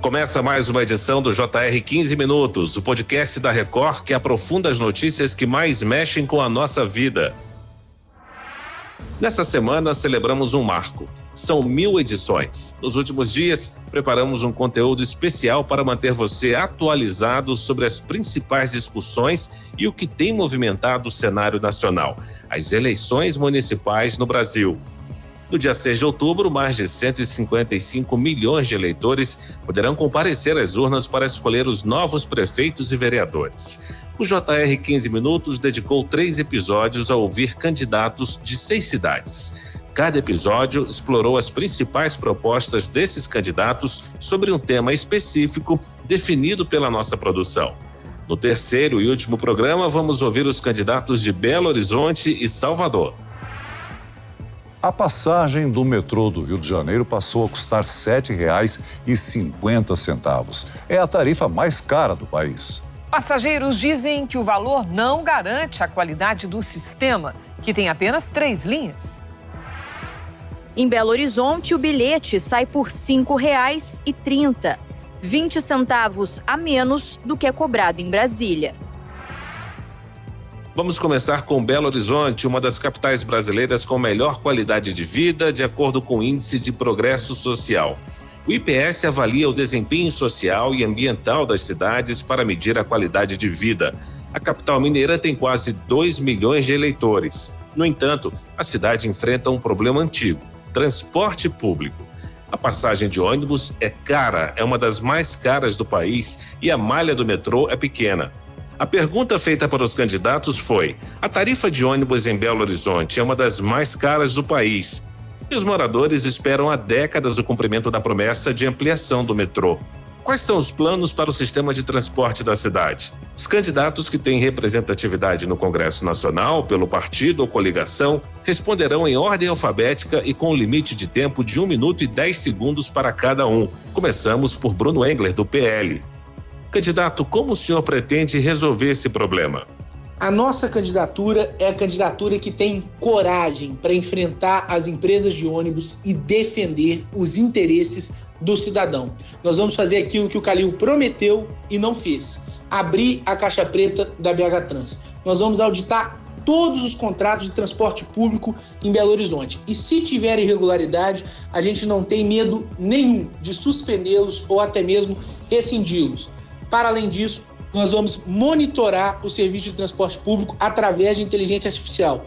Começa mais uma edição do JR 15 Minutos, o podcast da Record que aprofunda as notícias que mais mexem com a nossa vida. Nessa semana, celebramos um marco. São 1000 edições. Nos últimos dias, preparamos um conteúdo especial para manter você atualizado sobre as principais discussões e o que tem movimentado o cenário nacional, as eleições municipais no Brasil. No dia 6 de outubro, mais de 155 milhões de eleitores poderão comparecer às urnas para escolher os novos prefeitos e vereadores. O JR 15 Minutos dedicou 3 episódios a ouvir candidatos de 6 cidades. Cada episódio explorou as principais propostas desses candidatos sobre um tema específico definido pela nossa produção. No terceiro e último programa, vamos ouvir os candidatos de Belo Horizonte e Salvador. A passagem do metrô do Rio de Janeiro passou a custar R$ 7,50. É a tarifa mais cara do país. Passageiros dizem que o valor não garante a qualidade do sistema, que tem apenas 3 linhas. Em Belo Horizonte, o bilhete sai por R$ 5,30, 20 centavos a menos do que é cobrado em Brasília. Vamos começar com Belo Horizonte, uma das capitais brasileiras com melhor qualidade de vida, de acordo com o Índice de Progresso Social. O IPS avalia o desempenho social e ambiental das cidades para medir a qualidade de vida. A capital mineira tem quase 2 milhões de eleitores. No entanto, a cidade enfrenta um problema antigo: transporte público. A passagem de ônibus é cara, é uma das mais caras do país e a malha do metrô é pequena. A pergunta feita para os candidatos foi: a tarifa de ônibus em Belo Horizonte é uma das mais caras do país. E os moradores esperam há décadas o cumprimento da promessa de ampliação do metrô. Quais são os planos para o sistema de transporte da cidade? Os candidatos que têm representatividade no Congresso Nacional, pelo partido ou coligação, responderão em ordem alfabética e com limite de tempo de 1 minuto e 10 segundos para cada um. Começamos por Bruno Engler, do PL. Candidato, como o senhor pretende resolver esse problema? A nossa candidatura é a candidatura que tem coragem para enfrentar as empresas de ônibus e defender os interesses do cidadão. Nós vamos fazer aquilo que o Calil prometeu e não fez: abrir a caixa preta da BH Trans. Nós vamos auditar todos os contratos de transporte público em Belo Horizonte. E se tiver irregularidade, a gente não tem medo nenhum de suspendê-los ou até mesmo rescindi-los. Para além disso, nós vamos monitorar o serviço de transporte público através de inteligência artificial,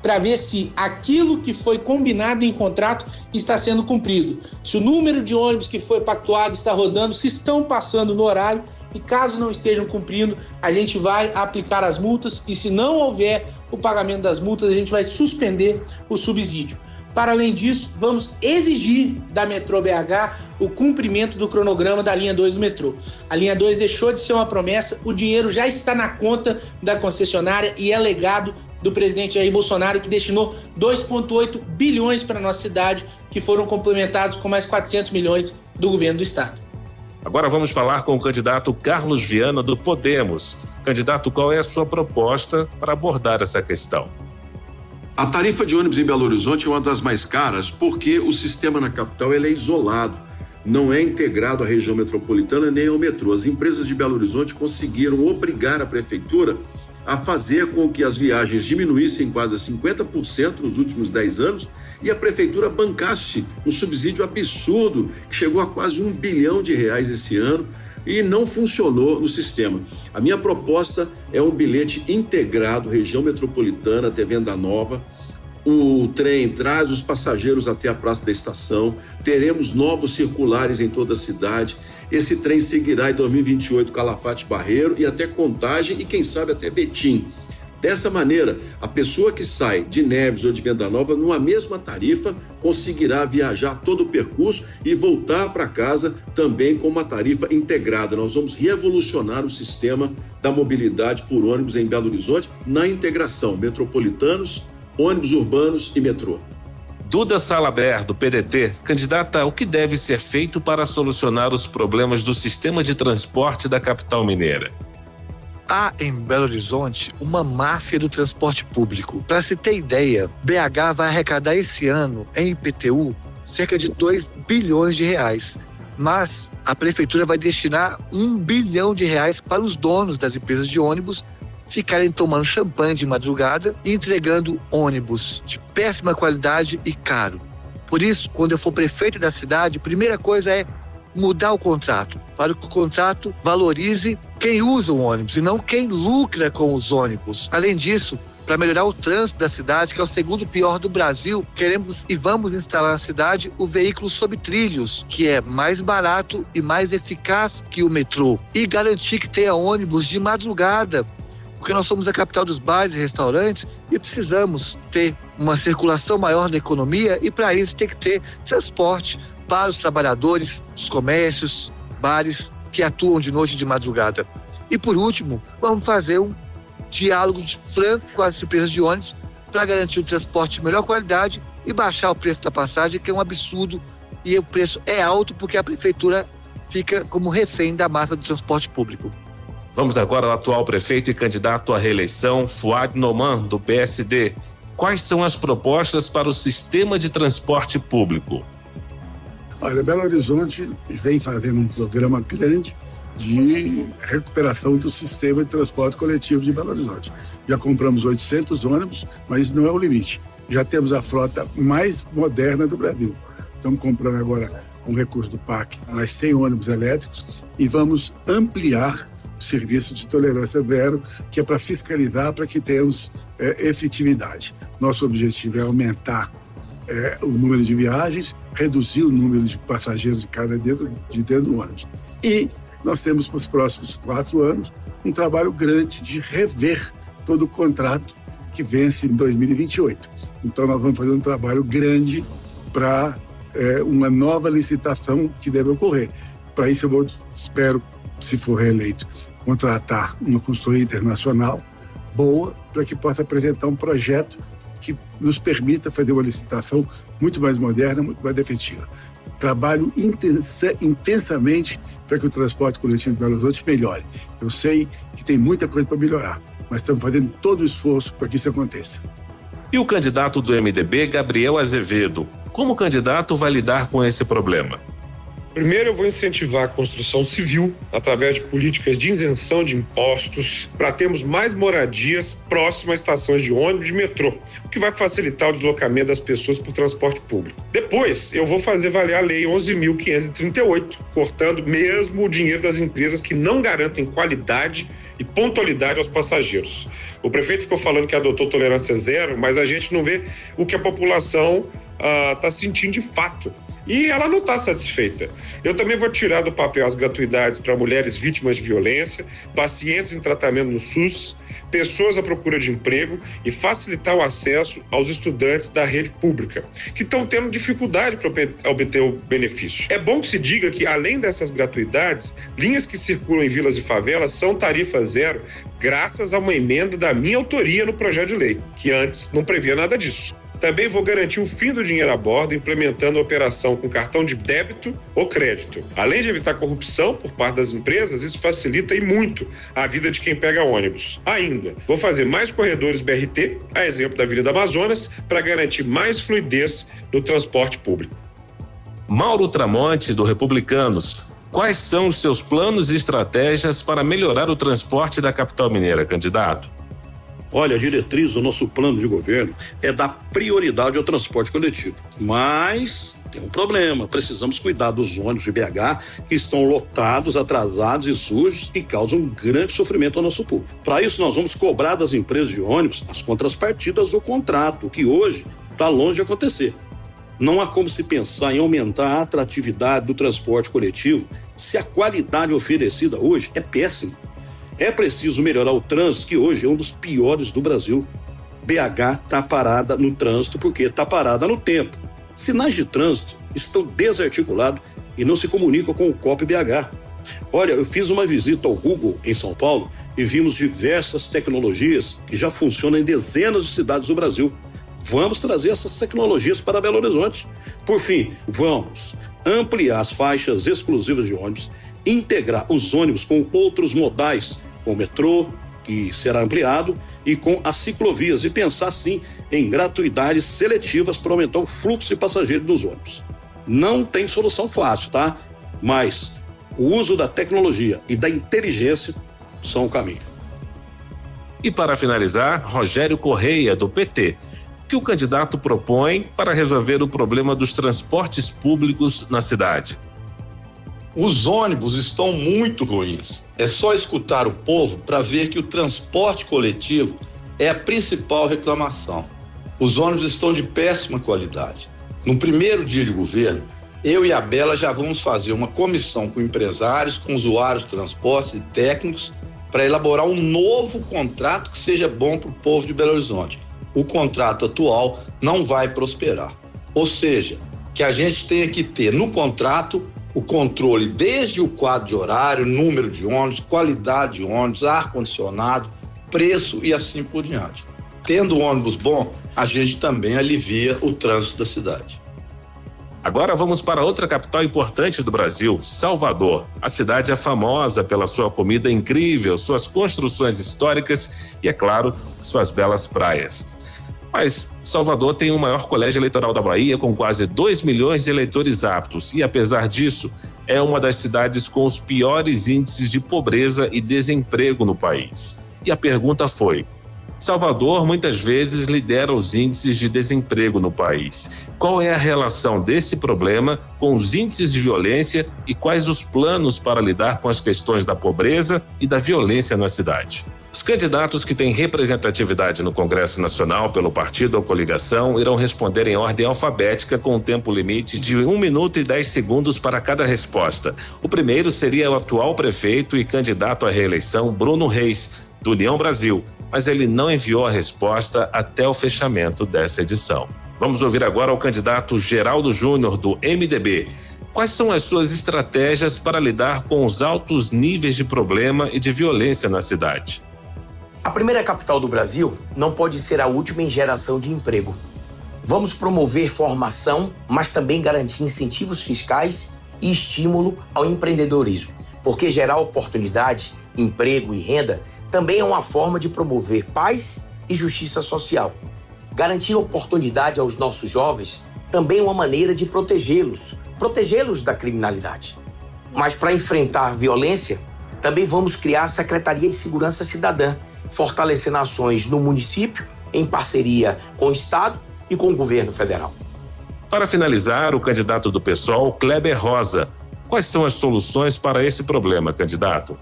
para ver se aquilo que foi combinado em contrato está sendo cumprido, se o número de ônibus que foi pactuado está rodando, se estão passando no horário, e caso não estejam cumprindo, a gente vai aplicar as multas, e se não houver o pagamento das multas, a gente vai suspender o subsídio. Para além disso, vamos exigir da Metrô BH o cumprimento do cronograma da linha 2 do metrô. A linha 2 deixou de ser uma promessa, o dinheiro já está na conta da concessionária e é legado do presidente Jair Bolsonaro, que destinou 2,8 bilhões para a nossa cidade, que foram complementados com mais 400 milhões do governo do estado. Agora vamos falar com o candidato Carlos Viana, do Podemos. Candidato, qual é a sua proposta para abordar essa questão? A tarifa de ônibus em Belo Horizonte é uma das mais caras porque o sistema na capital ele é isolado, não é integrado à região metropolitana nem ao metrô. As empresas de Belo Horizonte conseguiram obrigar a prefeitura a fazer com que as viagens diminuíssem quase 50% nos últimos 10 anos e a prefeitura bancasse um subsídio absurdo que chegou a quase R$1 bilhão esse ano, e não funcionou no sistema. A minha proposta é um bilhete integrado, região metropolitana até Venda Nova. O trem traz os passageiros até a Praça da Estação, teremos novos circulares em toda a cidade. Esse trem seguirá em 2028 Calafate Barreiro e até Contagem e quem sabe até Betim. Dessa maneira, a pessoa que sai de Neves ou de Venda Nova, numa mesma tarifa, conseguirá viajar todo o percurso e voltar para casa também com uma tarifa integrada. Nós vamos revolucionar o sistema da mobilidade por ônibus em Belo Horizonte na integração metropolitanos, ônibus urbanos e metrô. Duda Salaber, do PDT, candidata, o que deve ser feito para solucionar os problemas do sistema de transporte da capital mineira? Há em Belo Horizonte uma máfia do transporte público. Para se ter ideia, BH vai arrecadar esse ano, em IPTU, cerca de R$2 bilhões. mas a prefeitura vai destinar R$1 bilhão para os donos das empresas de ônibus ficarem tomando champanhe de madrugada e entregando ônibus de péssima qualidade e caro. Por isso, quando eu for prefeito da cidade, a primeira coisa é mudar o contrato, para que o contrato valorize quem usa o ônibus e não quem lucra com os ônibus. Além disso, para melhorar o trânsito da cidade, que é o segundo pior do Brasil, queremos e vamos instalar na cidade o veículo sob trilhos, que é mais barato e mais eficaz que o metrô. E garantir que tenha ônibus de madrugada, porque nós somos a capital dos bares e restaurantes e precisamos ter uma circulação maior da economia e para isso tem que ter transporte para os trabalhadores, os comércios, bares que atuam de noite e de madrugada. E por último, vamos fazer um diálogo franco com as empresas de ônibus para garantir o transporte de melhor qualidade e baixar o preço da passagem, que é um absurdo, e o preço é alto porque a prefeitura fica como refém da massa do transporte público. Vamos agora ao atual prefeito e candidato à reeleição, Fouad Noman, do PSD. Quais são as propostas para o sistema de transporte público? Olha, Belo Horizonte vem fazendo um programa grande de recuperação do sistema de transporte coletivo de Belo Horizonte. Já compramos 800 ônibus, mas isso não é o limite. Já temos a frota mais moderna do Brasil. Estamos comprando agora, com recurso do PAC, mais 100 ônibus elétricos e vamos ampliar o serviço de tolerância zero, que é para fiscalizar, para que tenhamos efetividade. Nosso objetivo é aumentar o número de viagens, reduzir o número de passageiros de cada dentro do ônibus. E nós temos para os próximos 4 anos um trabalho grande de rever todo o contrato que vence em 2028. Então nós vamos fazer um trabalho grande para uma nova licitação que deve ocorrer. Para isso eu espero, se for reeleito, contratar uma consultoria internacional boa para que possa apresentar um projeto que nos permita fazer uma licitação muito mais moderna, muito mais efetiva. Trabalho intensamente para que o transporte coletivo de Belo Horizonte melhore. Eu sei que tem muita coisa para melhorar, mas estamos fazendo todo o esforço para que isso aconteça. E o candidato do MDB, Gabriel Azevedo, como candidato vai lidar com esse problema? Primeiro, eu vou incentivar a construção civil através de políticas de isenção de impostos para termos mais moradias próximas a estações de ônibus e de metrô, o que vai facilitar o deslocamento das pessoas por transporte público. Depois, eu vou fazer valer a Lei 11.538, cortando mesmo o dinheiro das empresas que não garantem qualidade e pontualidade aos passageiros. O prefeito ficou falando que adotou tolerância zero, mas a gente não vê o que a população está sentindo de fato. E ela não está satisfeita. Eu também vou tirar do papel as gratuidades para mulheres vítimas de violência, pacientes em tratamento no SUS, pessoas à procura de emprego e facilitar o acesso aos estudantes da rede pública, que estão tendo dificuldade para obter o benefício. É bom que se diga que, além dessas gratuidades, linhas que circulam em vilas e favelas são tarifa zero, graças a uma emenda da minha autoria no projeto de lei, que antes não previa nada disso. Também vou garantir o fim do dinheiro a bordo, implementando a operação com cartão de débito ou crédito. Além de evitar corrupção por parte das empresas, isso facilita e muito a vida de quem pega ônibus. Ainda, vou fazer mais corredores BRT, a exemplo da Avenida Amazonas, para garantir mais fluidez no transporte público. Mauro Tramonte, do Republicanos, quais são os seus planos e estratégias para melhorar o transporte da capital mineira, candidato? Olha, a diretriz do nosso plano de governo é dar prioridade ao transporte coletivo. Mas tem um problema, precisamos cuidar dos ônibus de BH que estão lotados, atrasados e sujos e causam um grande sofrimento ao nosso povo. Para isso, nós vamos cobrar das empresas de ônibus as contrapartidas do contrato, o que hoje está longe de acontecer. Não há como se pensar em aumentar a atratividade do transporte coletivo se a qualidade oferecida hoje é péssima. É preciso melhorar o trânsito, que hoje é um dos piores do Brasil. BH está parada no trânsito porque está parada no tempo. Sinais de trânsito estão desarticulados e não se comunicam com o COP BH. Olha, eu fiz uma visita ao Google em São Paulo e vimos diversas tecnologias que já funcionam em dezenas de cidades do Brasil. Vamos trazer essas tecnologias para Belo Horizonte. Por fim, vamos ampliar as faixas exclusivas de ônibus, integrar os ônibus com outros modais, com o metrô, que será ampliado, e com as ciclovias, e pensar sim em gratuidades seletivas para aumentar o fluxo de passageiros nos ônibus. Não tem solução fácil, tá? mas o uso da tecnologia e da inteligência são o caminho. E para finalizar, Rogério Correia, do PT, que o candidato propõe para resolver o problema dos transportes públicos na cidade. Os ônibus estão muito ruins. É só escutar o povo para ver que o transporte coletivo é a principal reclamação. Os ônibus estão de péssima qualidade. No primeiro dia de governo, eu e a Bela já vamos fazer uma comissão com empresários, com usuários de transportes e técnicos para elaborar um novo contrato que seja bom para o povo de Belo Horizonte. O contrato atual não vai prosperar. Ou seja, que a gente tenha que ter no contrato o controle desde o quadro de horário, número de ônibus, qualidade de ônibus, ar-condicionado, preço e assim por diante. Tendo ônibus bom, a gente também alivia o trânsito da cidade. Agora vamos para outra capital importante do Brasil, Salvador. A cidade é famosa pela sua comida incrível, suas construções históricas e, é claro, suas belas praias. Mas Salvador tem o maior colégio eleitoral da Bahia, com quase 2 milhões de eleitores aptos e, apesar disso, é uma das cidades com os piores índices de pobreza e desemprego no país. E a pergunta foi: Salvador muitas vezes lidera os índices de desemprego no país. Qual é a relação desse problema com os índices de violência e quais os planos para lidar com as questões da pobreza e da violência na cidade? Os candidatos que têm representatividade no Congresso Nacional pelo partido ou coligação irão responder em ordem alfabética com um tempo limite de 1 minuto e 10 segundos para cada resposta. O primeiro seria o atual prefeito e candidato à reeleição Bruno Reis, do União Brasil, mas ele não enviou a resposta até o fechamento dessa edição. Vamos ouvir agora o candidato Geraldo Júnior, do MDB. Quais são as suas estratégias para lidar com os altos níveis de problema e de violência na cidade? A primeira capital do Brasil não pode ser a última em geração de emprego. Vamos promover formação, mas também garantir incentivos fiscais e estímulo ao empreendedorismo, porque gerar oportunidade, emprego e renda também é uma forma de promover paz e justiça social. Garantir oportunidade aos nossos jovens também é uma maneira de protegê-los da criminalidade. Mas para enfrentar violência, também vamos criar a Secretaria de Segurança Cidadã, fortalecendo ações no município, em parceria com o Estado e com o governo federal. Para finalizar, o candidato do PSOL, Kleber Rosa. Quais são as soluções para esse problema, candidato?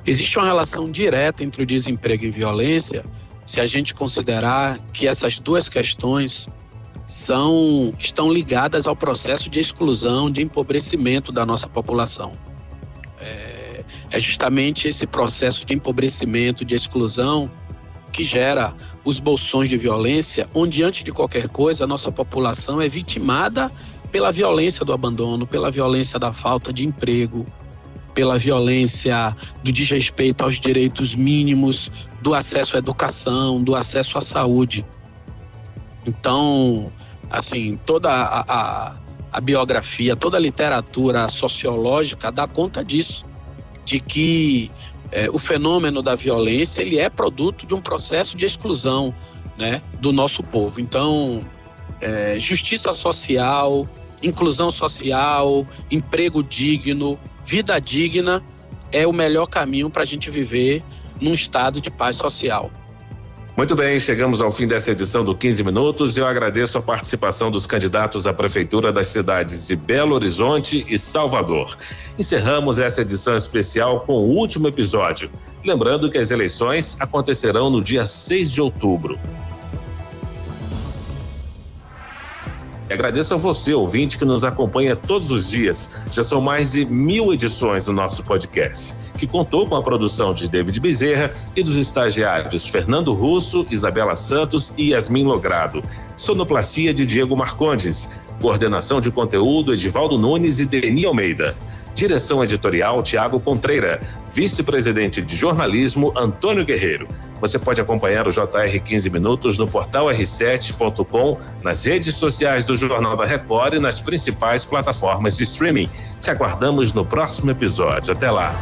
Existe uma relação direta entre o desemprego e violência, se a gente considerar que essas duas questões estão ligadas ao processo de exclusão, de empobrecimento da nossa população. É justamente esse processo de empobrecimento, de exclusão, que gera os bolsões de violência, onde, antes de qualquer coisa, a nossa população é vitimada pela violência do abandono, pela violência da falta de emprego, pela violência do desrespeito aos direitos mínimos, do acesso à educação, do acesso à saúde. Então, assim, toda a biografia, toda a literatura sociológica dá conta disso, de que o fenômeno da violência ele é produto de um processo de exclusão, né, do nosso povo. Então, justiça social, inclusão social, emprego digno, vida digna é o melhor caminho para a gente viver num estado de paz social. Muito bem, chegamos ao fim dessa edição do 15 Minutos e eu agradeço a participação dos candidatos à Prefeitura das cidades de Belo Horizonte e Salvador. Encerramos essa edição especial com o último episódio. Lembrando que as eleições acontecerão no dia 6 de outubro. E agradeço a você, ouvinte, que nos acompanha todos os dias. Já são mais de 1000 edições do nosso podcast, que contou com a produção de David Bezerra e dos estagiários Fernando Russo, Isabela Santos e Yasmin Logrado. Sonoplastia de Diego Marcondes. Coordenação de conteúdo Edivaldo Nunes e Deni Almeida. Direção editorial Tiago Contreira. Vice-presidente de jornalismo Antônio Guerreiro. Você pode acompanhar o JR 15 Minutos no portal r7.com, nas redes sociais do Jornal da Record e nas principais plataformas de streaming. Te aguardamos no próximo episódio. Até lá!